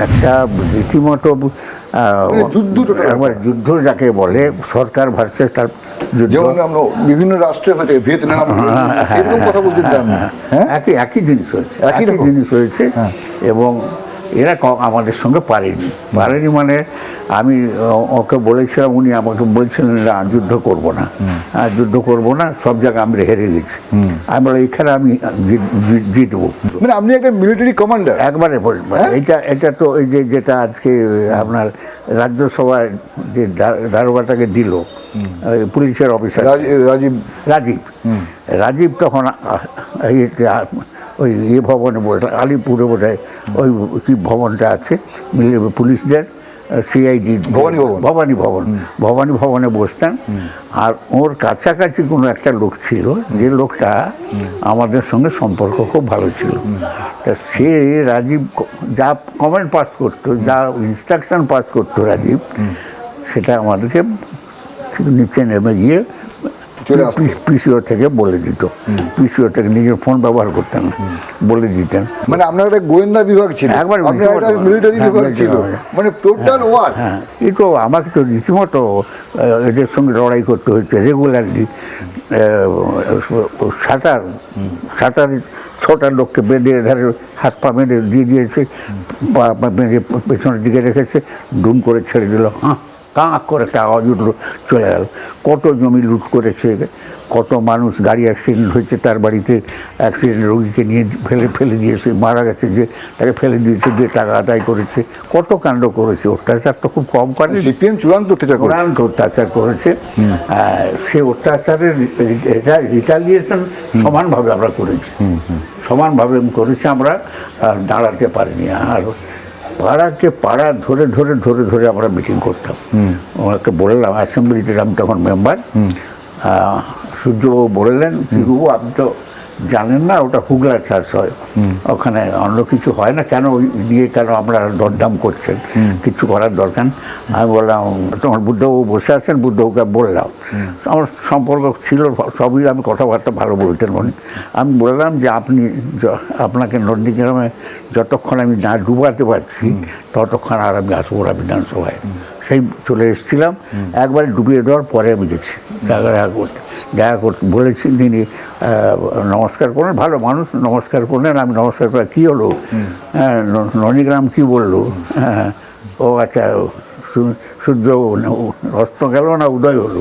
একটা রীতিমতো একবার যুদ্ধ যাকে বলে, সরকার ভার্সেস তার যুদ্ধ। যেমন আমরা বিভিন্ন রাষ্ট্রে হয়তো ভিয়েতনাম এরকম কথা বলতে চান না, একই জিনিস হয়েছে, একই জিনিস হয়েছে। এবং এরা আমাদের সঙ্গে পারেনি মানে আমি ওকে বলেছিলাম, উনি আমাকে বলছিলেন না যুদ্ধ করব না, যুদ্ধ করব না, সব জায়গায় আমরা হেরে গেছি। আমি বলি এখানে আমি জিতবো। মানে আপনি একটা মিলিটারি কমান্ডার একবারে এটা তো এই যেটা আজকে আপনার রাজ্যসভায় যে দারোগাটাকে দিল, পুলিশের অফিসার রাজীব তখন ওই ভবনে বসে, আলিপুরে বোধহয় ওই কি ভবনটা আছে পুলিশদের, সিআইডি ভবানী ভবনে বসতেন। আর ওর কাছাকাছি কোনো একটা লোক ছিল, যে লোকটা আমাদের সঙ্গে সম্পর্ক খুব ভালো ছিল। তা সে রাজীব যা কমেন্ট পাস করতো, যা ইনস্ট্রাকশন পাস করতো রাজীব, সেটা আমাদেরকে নিচে নেমে গিয়ে পিসিও থেকে বলে দিত। পিসিও থেকে নিজের ফোন ব্যবহার করতেন না, বলে দিতেন। মানে আপনার একটা গোয়েন্দা বিভাগ ছিল, একবার মিলিটারি বিভাগ ছিল, মানে টোটাল ওয়ার। হ্যাঁ, এই তো আমাকে তো রীতিমতো এদের সঙ্গে লড়াই করতে হয়েছে রেগুলারলি। সাঁতার 6টা লোককে বেঁধে ধারে হাত পা বেঁধে দিয়ে দিয়েছে, বেঁধে পেছনের দিকে রেখেছে, ডুম করে ছেড়ে দিল। কাঁক করে একটা আওয়াজ উঠলো, চলে গেল। কত জমি লুট করেছে, কত মানুষ, গাড়ি অ্যাক্সিডেন্ট হয়েছে, তার বাড়িতে অ্যাক্সিডেন্ট রোগীকে নিয়ে ফেলে দিয়েছে, মারা গেছে যে তাকে ফেলে দিয়েছে, যে টাকা আদায় করেছে, কত কাণ্ড করেছে। অত্যাচার তো খুব কম করে, চূড়ান্ত অত্যাচার করেছে। সে অত্যাচারের রিটালিয়েশন সমানভাবে আমরা করেছি, সমানভাবে করেছি আমরা, দাঁড়াতে পারিনি। আর পাড়া ধরে ধরে ধরে ধরে আমরা মিটিং করতাম। ওনাকে বললাম, অ্যাসেম্বলিতে আমি তখন মেম্বার, সূর্যবাবু বললেন, সূর্যবাবু আপনি তো জানেন না ওটা হুগলা চাষ হয়, ওখানে অন্য কিছু হয় না, কেন নিয়ে কেন আমরা দরদাম করছেন, কিছু করার দরকার। আমি বললাম, তোমার বুদ্ধবাবু বসে আছেন, বুদ্ধবাবুকে বললাম, আমার সম্পর্ক ছিল, সবই আমি কথাবার্তা ভালো বলতেন উনি। আমি বললাম যে আপনাকে নন্দীগ্রামে যতক্ষণ আমি না ডুবাতে পারছি ততক্ষণ আর আমি আসবো না বিধানসভায়। সেই চলে এসেছিলাম, একবারে ডুবিয়ে দেওয়ার পরে আমি গেছি দেখা করতে বলেছি। তিনি নমস্কার করলেন, ভালো মানুষ, নমস্কার করলেন। আমি নমস্কার করে কী হলো, হ্যাঁ নন্দীগ্রাম কী বললো, হ্যাঁ ও আচ্ছা সূর্য অস্ত গেল না উদয় হলো।